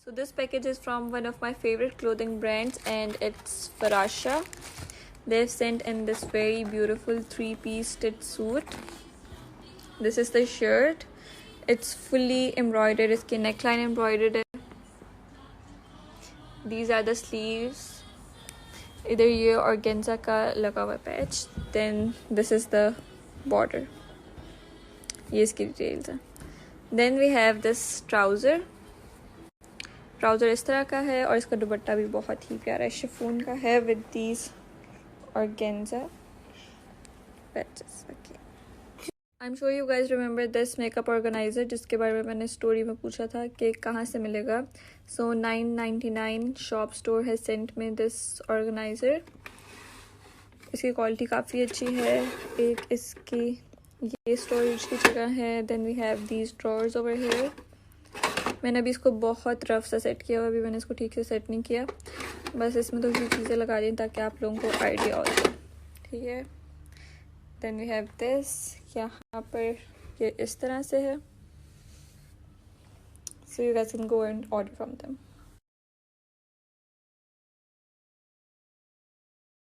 So this package is from one of my favorite clothing brands and it's Farasha. They've sent in this very beautiful 3-piece stitch suit. This is the shirt. It's fully embroidered. इसकी neckline embroidered है. These are the sleeves. इधर ये organza का लगा हुआ patch. Then this is the border. ये इसकी details है. Then we have this trouser. Trouser इस तरह का है और इसका दुपट्टा भी बहुत ही प्यारा है, शिफॉन का है with these organza patches. Okay. I'm sure you guys remember this makeup organizer जिसके बारे में मैंने स्टोरी में पूछा था कि कहाँ से मिलेगा. So 9.99 shop store has sent me this organizer. इसकी क्वालिटी काफ़ी अच्छी है. एक इसकी ये स्टोरेज की जगह है. Then we have these drawers over here. मैंने अभी इसको बहुत रफ सा सेट किया हुआ, अभी मैंने इसको ठीक से सेट नहीं किया, बस इसमें थोड़ी सी चीज़ें लगा दी ताकि आप लोगों को आइडिया हो जाए. ठीक है. Then we have this. यहाँ पर ये इस तरह से है. So you guys can go and order from them.